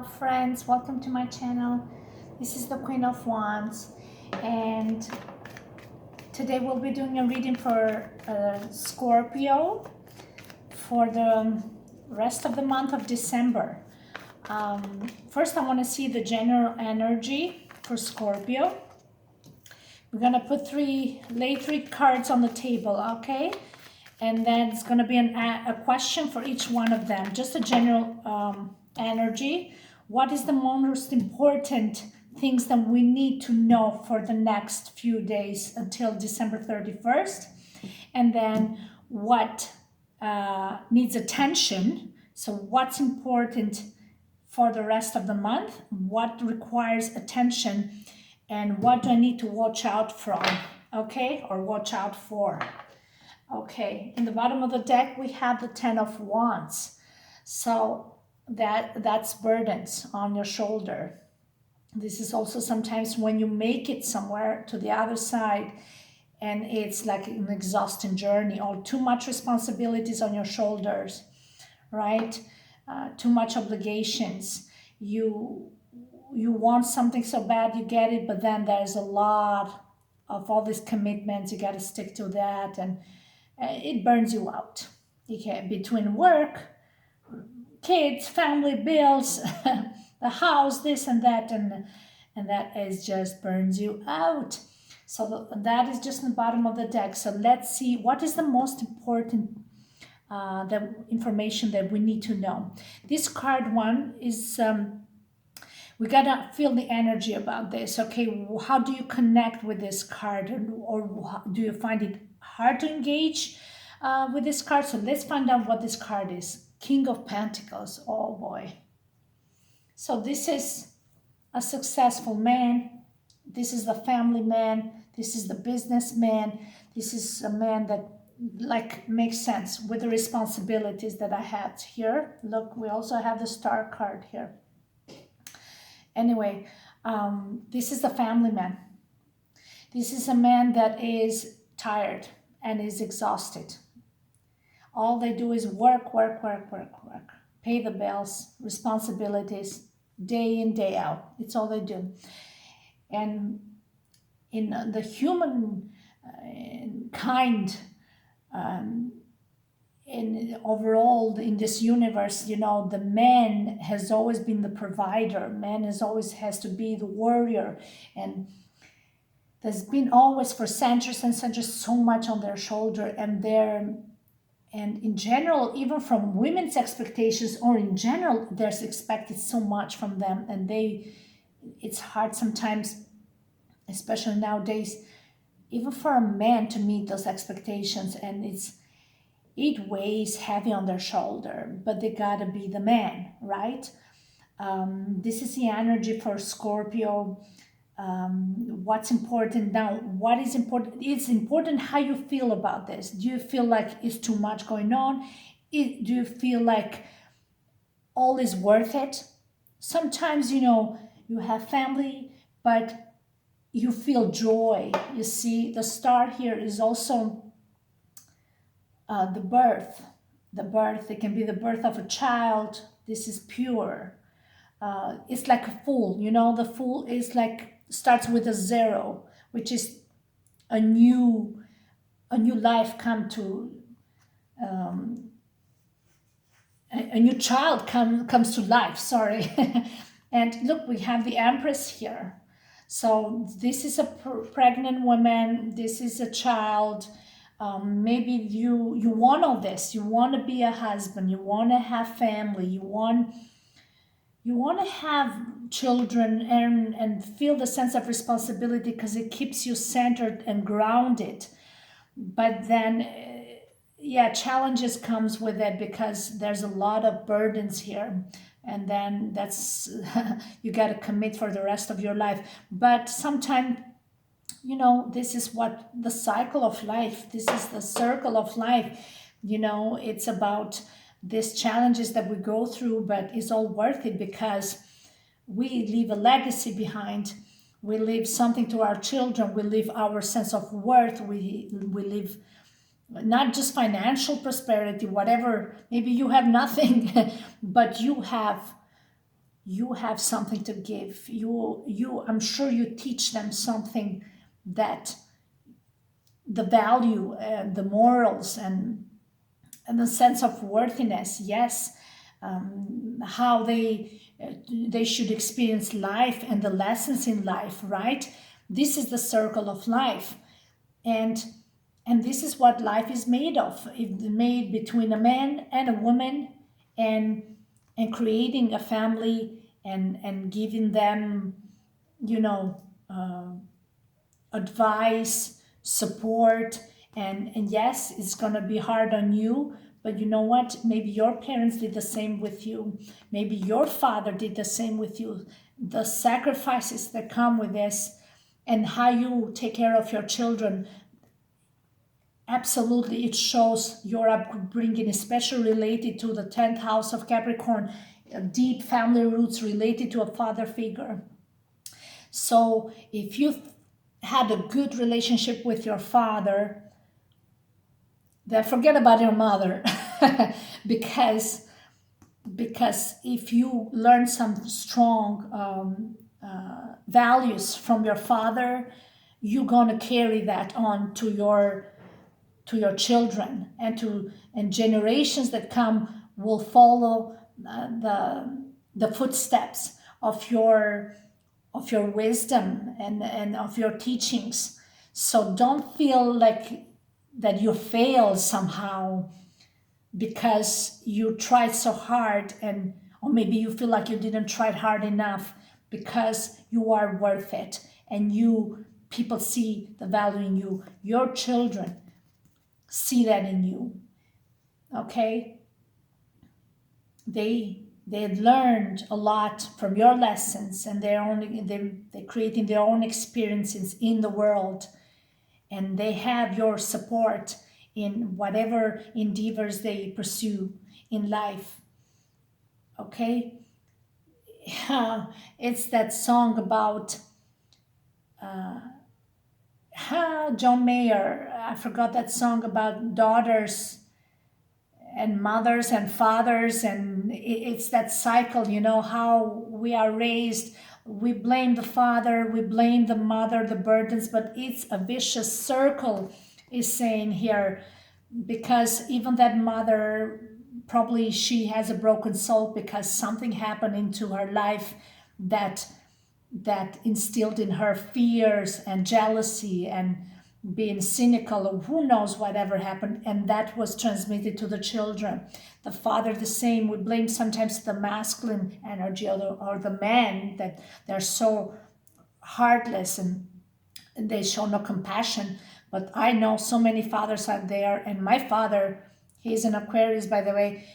Friends, welcome to my channel. This is the Queen of Wands, and today we'll be doing a reading for Scorpio for the rest of the month of December. First, I want to see the general energy for Scorpio. We're gonna lay three cards on the table, okay? And then it's gonna be a question for each one of them, just a general energy. What is the most important things that we need to know for the next few days until December 31st? And then what needs attention? So what's important for the rest of the month? What requires attention? And what do I need to watch out from? Okay, or watch out for. Okay, in the bottom of the deck, we have the Ten of Wands. So that's burdens on your shoulder. This is also sometimes when you make it somewhere to the other side and it's like an exhausting journey or too much responsibilities on your shoulders, right? Too much obligations. You want something so bad you get it, but then there's a lot of all these commitments. You got to stick to that, and it burns you out. Between work, kids, family, bills, the house, this and that, and that is just burns you out. So that is just in the bottom of the deck. So let's see what is the most important the information that we need to know. This card one is we gotta feel the energy about this. Okay, how do you connect with this card, or do you find it hard to engage with this card? So let's find out what this card is. King of Pentacles. Oh boy. So this is a successful man. This is the family man. This is the businessman. This is a man that makes sense with the responsibilities that I had here. Look, we also have the Star card here. Anyway, this is the family man. This is a man that is tired and is exhausted. All they do is work, pay the bills, responsibilities, day in, day out. It's all they do. And in the human kind, in overall in this universe, the man has always been the provider. Man has to be the warrior, and there's been always for centuries and centuries so much on their shoulder, and in general, even from women's expectations, or in general, there's expected so much from them, and it's hard sometimes, especially nowadays, even for a man to meet those expectations, and it weighs heavy on their shoulder, but they gotta be the man, right? This is the energy for Scorpio. What's important now? What is important? It's important how you feel about this. Do you feel like it's too much going on? Do you feel like all is worth it? Sometimes, you have family, but you feel joy. You see, the star here is also the birth. It can be the birth of a child. This is pure. It's like a fool. The fool is starts with a zero, which is a new life come to a new child comes to life. Sorry. And look, we have the Empress here. So this is a pregnant woman. This is a child. Maybe you want all this. You want to be a husband. You want to have family. You want to have children and feel the sense of responsibility because it keeps you centered and grounded. But then, challenges comes with it because there's a lot of burdens here. And then that's, you got to commit for the rest of your life. But sometimes, this is what the cycle of life, this is the circle of life. It's about these challenges that we go through, but it's all worth it because we leave a legacy behind. We leave something to our children. We leave our sense of worth. We leave not just financial prosperity, whatever. Maybe you have nothing, but you have you have something to give. I'm sure you teach them something, that the value and the morals and the sense of worthiness. Yes, how they should experience life and the lessons in life. Right. This is the circle of life, and this is what life is made of. It's made between a man and a woman, and creating a family, and giving them, you know, advice, support, and yes, it's gonna be hard on you, but you know what? Maybe your parents did the same with you. Maybe your father did the same with you. The sacrifices that come with this, and how you take care of your children, absolutely, it shows your upbringing, especially related to the 10th house of Capricorn, deep family roots related to a father figure. So if you had a good relationship with your father, then forget about your mother. because if you learn some strong values from your father, you're going to carry that on to your children, and generations that come will follow the footsteps of your wisdom and of your teachings. So don't feel like that you failed somehow because you tried so hard, and or maybe you feel like you didn't try hard enough, because you are worth it, and people see the value in you. Your children see that in you. Okay, they learned a lot from your lessons, and they're creating their own experiences in the world, and they have your support in whatever endeavors they pursue in life. Okay. It's that song about John Mayer. I forgot that song about daughters and mothers and fathers, and it's that cycle, how we are raised. We blame the father, we blame the mother, the burdens, but it's a vicious circle, is saying here, because even that mother, probably she has a broken soul because something happened into her life that instilled in her fears and jealousy and being cynical, or who knows whatever happened, and that was transmitted to the children. The father, the same. We blame sometimes the masculine energy, or the men, that they're so heartless and they show no compassion. But I know so many fathers out there, and my father, he's an Aquarius, by the way,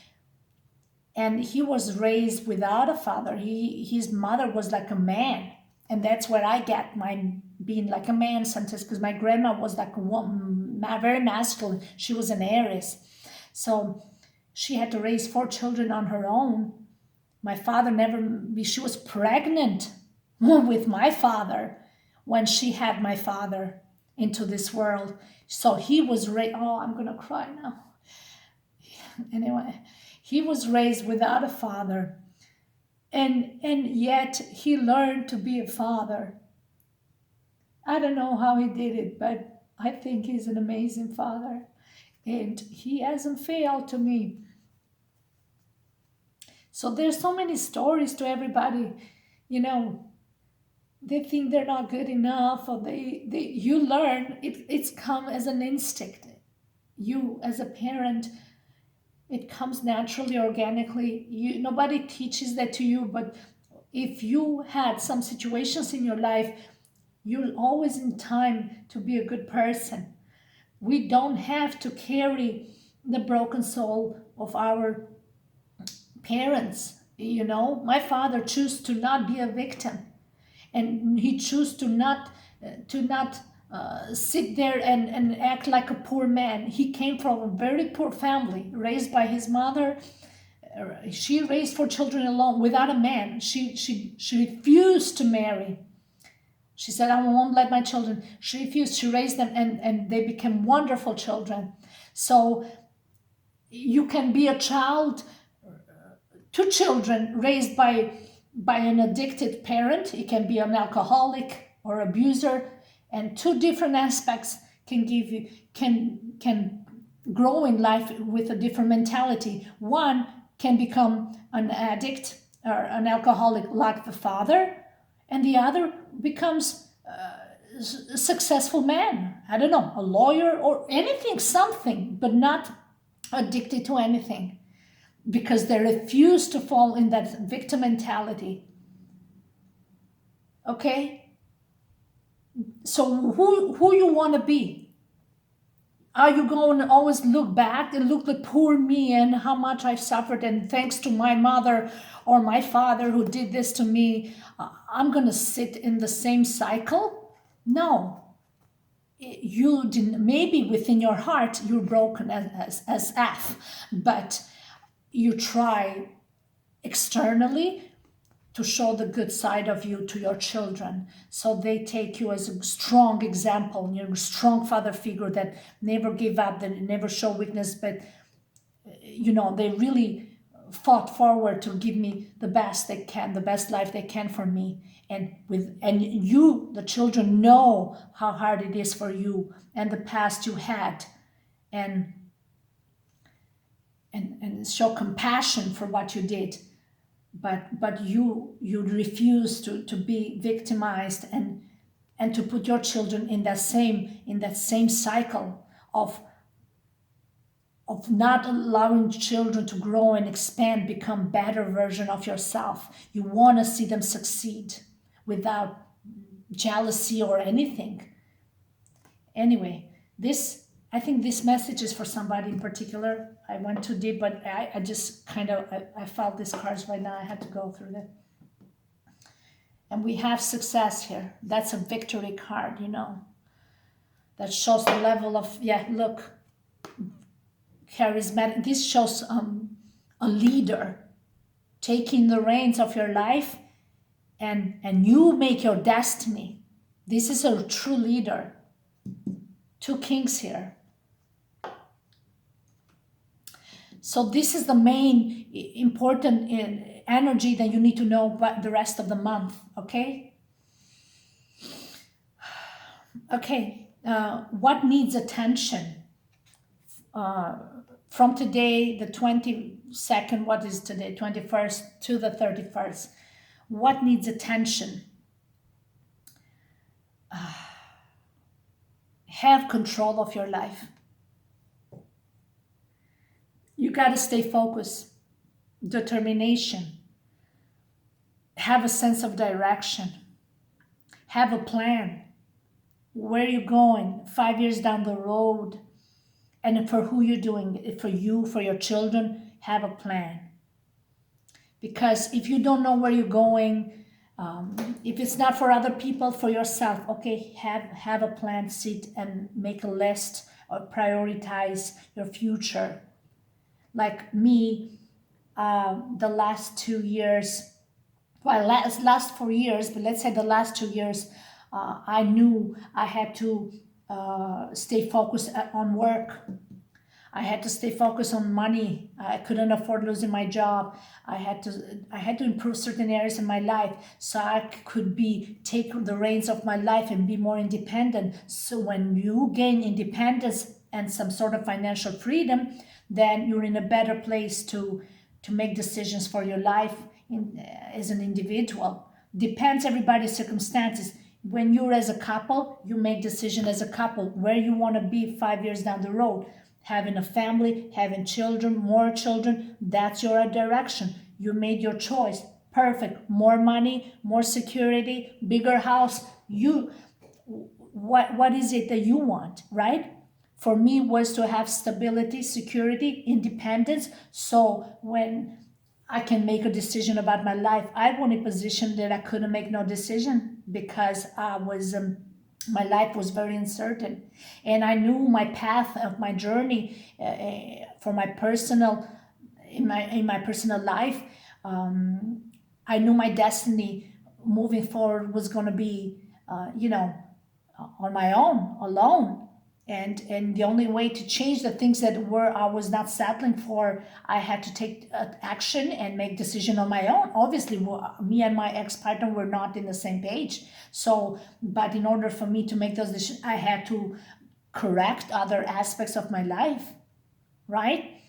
and he was raised without a father. His mother was like a man, and that's where I get my being like a man sometimes, because my grandma was like a woman, very masculine. She was an Aries, so she had to raise 4 children on her own. My father never. She was pregnant with my father when she had my father into this world. So he was raised. Oh, I'm gonna cry now. Anyway, he was raised without a father, and yet he learned to be a father. I don't know how he did it, but I think he's an amazing father, and he hasn't failed to me. So there's so many stories to everybody, they think they're not good enough, or you learn it's come as an instinct. You as a parent, it comes naturally, organically. Nobody teaches that to you, but if you had some situations in your life, you're always in time to be a good person. We don't have to carry the broken soul of our parents. My father chose to not be a victim, and he chose to not sit there and act like a poor man. He came from a very poor family, raised by his mother. She raised 4 children alone without a man. She refused to marry. She said, I won't let my children. She refused. She raised them, and they became wonderful children. So you can be a child, 2 children raised by by an addicted parent. It can be an alcoholic or abuser, and two different aspects can give you can grow in life with a different mentality. One can become an addict or an alcoholic like the father, and the other becomes a successful man. I don't know, a lawyer or anything, something, but not addicted to anything, because they refuse to fall in that victim mentality. Okay? So who you want to be? Are you going to always look back and look like poor me and how much I've suffered, and thanks to my mother or my father who did this to me, I'm going to sit in the same cycle? No. You didn't, maybe within your heart you're broken as F, but you try externally to show the good side of you to your children, so they take you as a strong example. You're a strong father figure that never gave up, that never show weakness, but they really fought forward to give me the best they can, the best life they can for me. And you, the children, know how hard it is for you and the past you had, and show compassion for what you did. But you refuse to be victimized, and to put your children in that same cycle of not allowing children to grow and expand, become better version of yourself. You want to see them succeed without jealousy or anything. Anyway, I think this message is for somebody in particular. I went too deep, but I just I felt these cards right now. I had to go through them. And we have success here. That's a victory card, that shows the level of, look, charismatic. This shows a leader taking the reins of your life, and you make your destiny. This is a true leader. Two kings here. So this is the main important energy that you need to know about the rest of the month, okay? Okay, what needs attention? From today, the 22nd, what is today, 21st to the 31st, what needs attention? Have control of your life. You got to stay focused, determination, have a sense of direction, have a plan. Where you're going 5 years down the road, and for who you're doing it, for you, for your children, have a plan. Because if you don't know where you're going, if it's not for other people, for yourself, okay, have a plan, sit and make a list or prioritize your future. Like me, the last 2 years, well, last 4 years, but let's say the last 2 years, I knew I had to stay focused on work. I had to stay focused on money. I couldn't afford losing my job. I had to improve certain areas in my life so I could take the reins of my life and be more independent. So when you gain independence and some sort of financial freedom, then you're in a better place to make decisions for your life as an individual. Depends everybody's circumstances. When you're as a couple, you make decision as a couple where you want to be 5 years down the road. Having a family, having children, more children, that's your direction. You made your choice. Perfect. More money, more security, bigger house. What is it that you want, right? For me was to have stability, security, independence. So when I can make a decision about my life, I was in a position that I couldn't make no decision because I was my life was very uncertain, and I knew my path of my journey for my personal in my personal life. I knew my destiny moving forward was going to be on my own, alone. And the only way to change the things that were I was not settling for, I had to take action and make decision on my own. Obviously, me and my ex-partner were not in the same page. So, but in order for me to make those decisions, I had to correct other aspects of my life, right?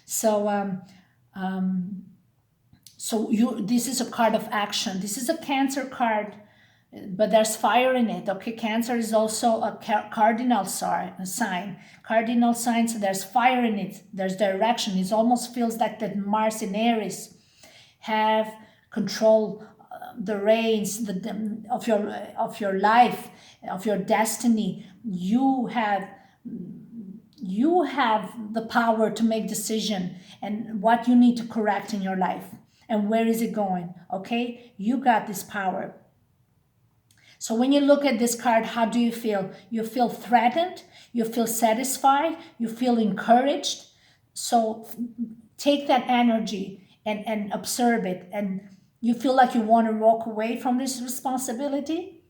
So, this is a card of action. This is a Cancer card, but there's fire in it. Okay, Cancer is also a cardinal sign. Cardinal signs, there's fire in it. There's direction. It almost feels like that Mars and Aries have control the reins of your life, of your destiny. You have the power to make decision and what you need to correct in your life and where is it going. Okay, you got this power. So when you look at this card, how do you feel? You feel threatened, you feel satisfied, you feel encouraged. So take that energy and observe it, and you feel like you want to walk away from this responsibility.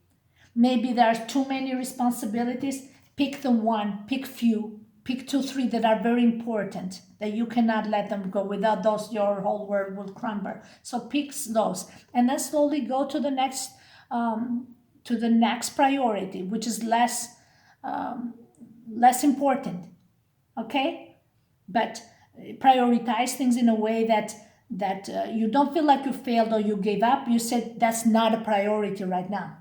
Maybe there are too many responsibilities. Pick the one, pick few, pick 2, 3 that are very important, that you cannot let them go. Without those, your whole world will crumble. So pick those, and then slowly go to the next priority, which is less important. Okay, but prioritize things in a way that you don't feel like you failed or you gave up. You said that's not a priority right now.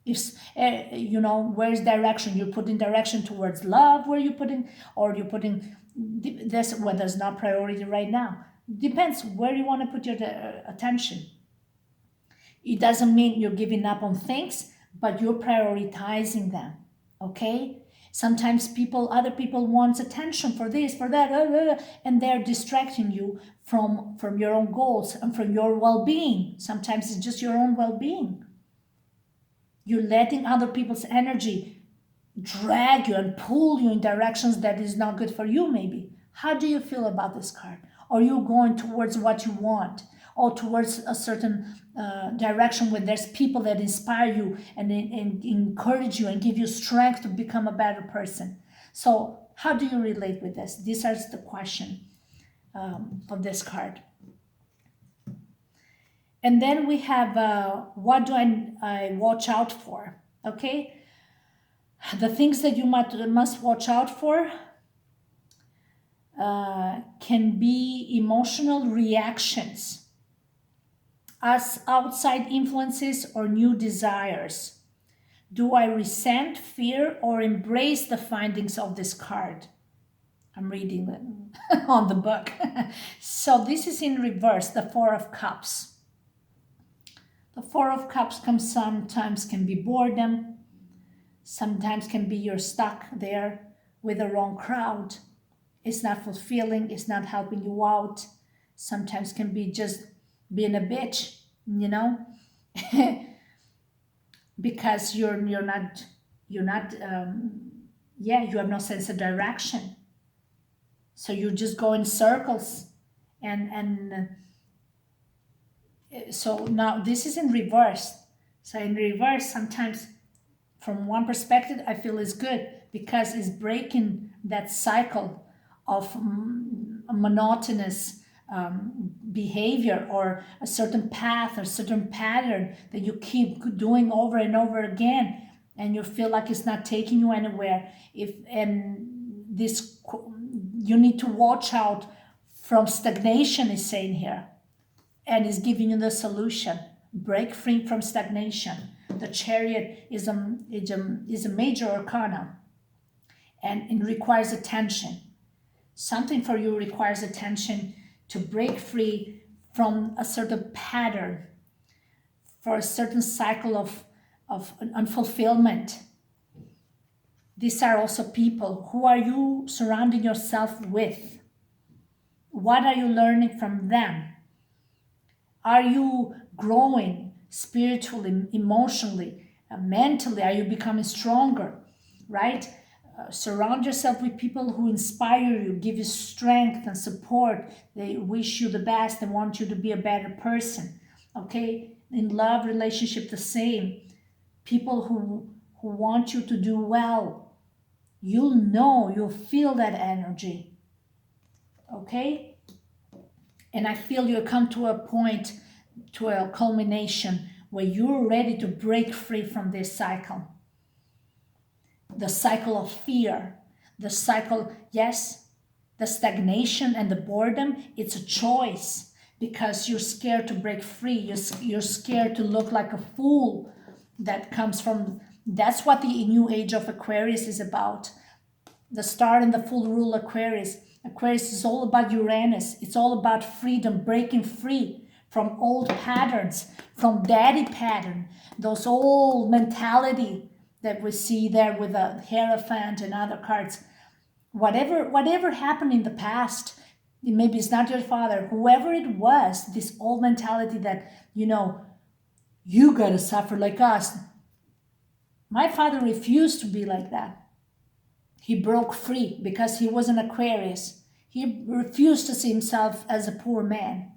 If where's direction? You put in direction towards love, where you put in, or you put in this, well, there's not priority right now. Depends where you want to put your attention. It doesn't mean you're giving up on things, but you're prioritizing them. Okay, sometimes other people want attention for this, for that, and they're distracting you from your own goals and from your well-being. Sometimes it's just your own well-being. You're letting other people's energy drag you and pull you in directions that is not good for you, maybe. How do you feel about this card? Are you going towards what you want, or towards a certain direction where there's people that inspire you and encourage you and give you strength to become a better person? So how do you relate with this? This is the question of this card. And then we have, what do I watch out for? Okay, the things that you must watch out for can be emotional reactions as outside influences or new desires. Do I resent, fear, or embrace the findings of this card? I'm reading them on the book. So this is in reverse, the Four of Cups. The Four of Cups sometimes can be boredom, sometimes can be you're stuck there with the wrong crowd. It's not fulfilling, it's not helping you out. Sometimes can be just being a bitch, because you have no sense of direction. So you just go in circles, and so now this is in reverse. So in reverse, sometimes from one perspective, I feel is good because it's breaking that cycle of monotonous behavior, or a certain path or certain pattern that you keep doing over and over again, and you feel like it's not taking you anywhere. You need to watch out from stagnation, is saying here, and is giving you the solution. Break free from stagnation. The Chariot is a major arcana, and it requires attention. Something for you requires attention to break free from a certain pattern, for a certain cycle of unfulfillment. These are also people. Who are you surrounding yourself with? What are you learning from them? Are you growing spiritually, emotionally, mentally? Are you becoming stronger, right? Surround yourself with people who inspire you, give you strength and support. They wish you the best and want you to be a better person, okay? In love relationship, the same. People who want you to do well. You'll know, you'll feel that energy. Okay? And I feel you come to a point, to a culmination where you're ready to break free from this cycle. The cycle of fear, the cycle, yes, the stagnation and the boredom, it's a choice because you're scared to break free. You're scared to look like a fool. That comes from, that's what the new age of Aquarius is about. The star and the full rule Aquarius. Aquarius is all about Uranus. It's all about freedom, breaking free from old patterns, from daddy pattern, those old mentality that we see there with the Hierophant and other cards. Whatever happened in the past, maybe it's not your father, whoever it was, this old mentality that, you gotta suffer like us. My father refused to be like that. He broke free because he was an Aquarius. He refused to see himself as a poor man.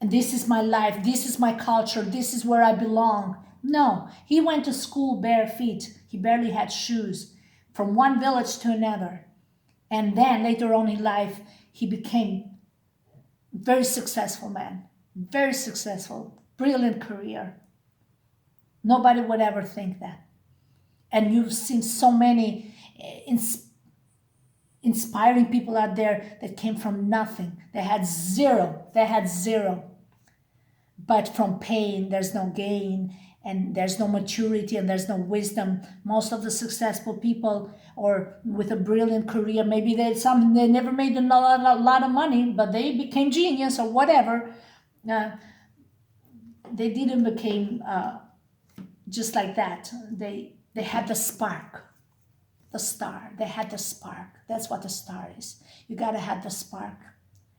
And this is my life, this is my culture, this is where I belong. No, he went to school bare feet. He barely had shoes, from one village to another. And then later on in life, he became a very successful man, very successful, brilliant career. Nobody would ever think that. And you've seen so many inspiring people out there that came from nothing. They had zero. But from pain, there's no gain, and there's no maturity, and there's no wisdom. Most of the successful people, or with a brilliant career, maybe they never made a lot of money, but they became genius or whatever. They didn't become just like that. They had the spark, the star. They had the spark. That's what the star is. You gotta have the spark.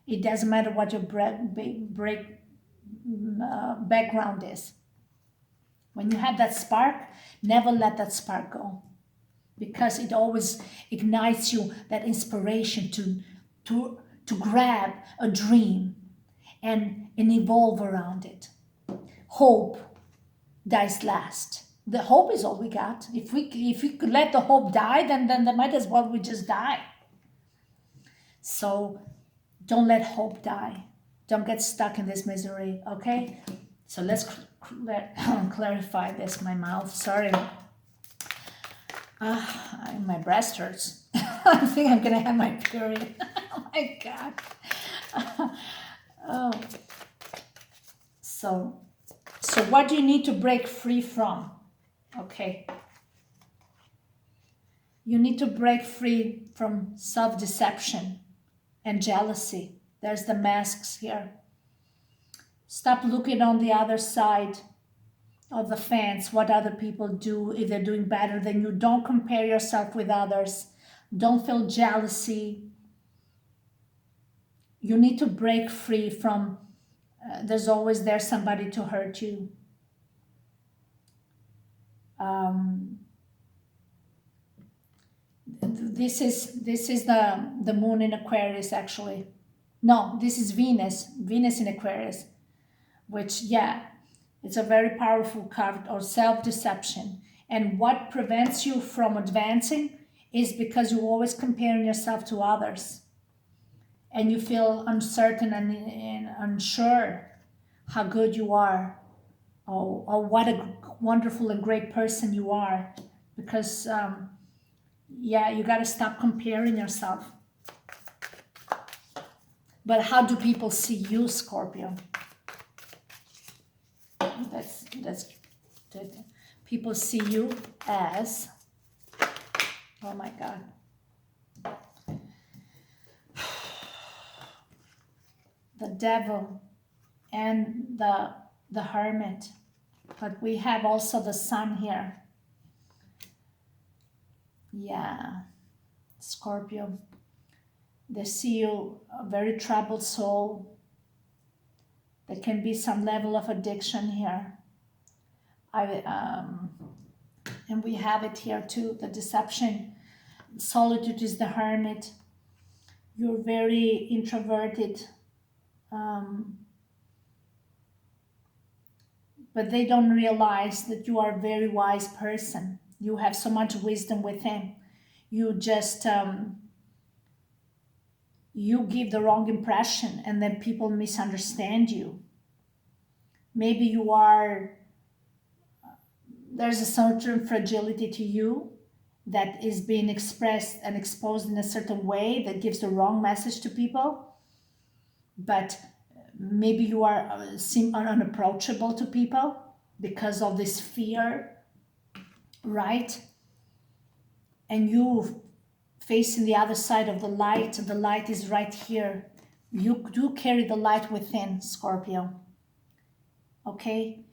It doesn't matter what your background is. When you have that spark, never let that spark go, because it always ignites you, that inspiration to grab a dream and evolve around it. Hope dies last. The hope is all we got. If we could let the hope die, then might as well we just die. So don't let hope die. Don't get stuck in this misery, okay? So let's clarify this. My mouth, sorry. My breast hurts. I think I'm gonna have my period. Oh my God. Oh. So what do you need to break free from? Okay. You need to break free from self-deception and jealousy. There's the masks here. Stop looking on the other side of the fence, what other people do, if they're doing better than you. Don't compare yourself with others. Don't feel jealousy. You need to break free from, there's always there somebody to hurt you. This is the moon in Aquarius, actually. No, this is Venus in Aquarius, which, yeah, it's a very powerful card, or self-deception. And what prevents you from advancing is because you're always comparing yourself to others, and you feel uncertain and unsure how good you are, or what a wonderful and great person you are, because you got to stop comparing yourself. But how do people see you, Scorpio? That's people see you as, oh my God, the devil and the hermit. But we have also the sun here. Yeah, Scorpio. They see you a very troubled soul. There can be some level of addiction here. And we have it here too, the deception. Solitude is the hermit. You're very introverted. But they don't realize that you are a very wise person. You have so much wisdom within. You just you give the wrong impression, and then people misunderstand you. Maybe you are, there's a certain fragility to you that is being expressed and exposed in a certain way that gives the wrong message to people. But maybe you are seem unapproachable to people because of this fear, right? And you facing the other side of the light is right here. You do carry the light within, Scorpio. Okay?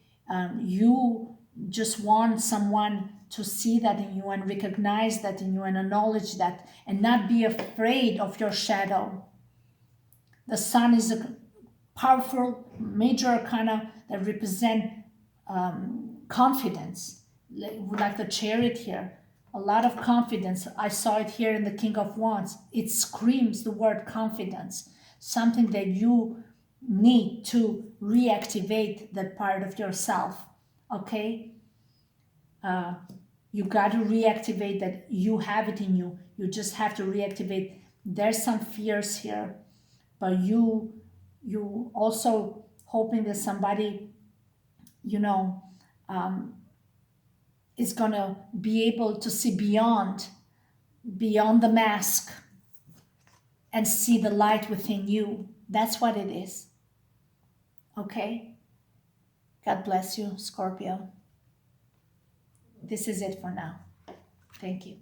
You just want someone to see that in you and recognize that in you and acknowledge that and not be afraid of your shadow. The sun is a powerful major arcana that represent confidence, like the chariot here. A lot of confidence. I saw it here in the King of Wands. It screams the word confidence, something that you need to reactivate that part of yourself. Okay? You got to reactivate that. You have it in you. You just have to reactivate. There's some fears here, but you also hoping that somebody, you know, is gonna be able to see beyond the mask and see the light within you. That's what it is. Okay? God bless you, Scorpio. This is it for now. Thank you.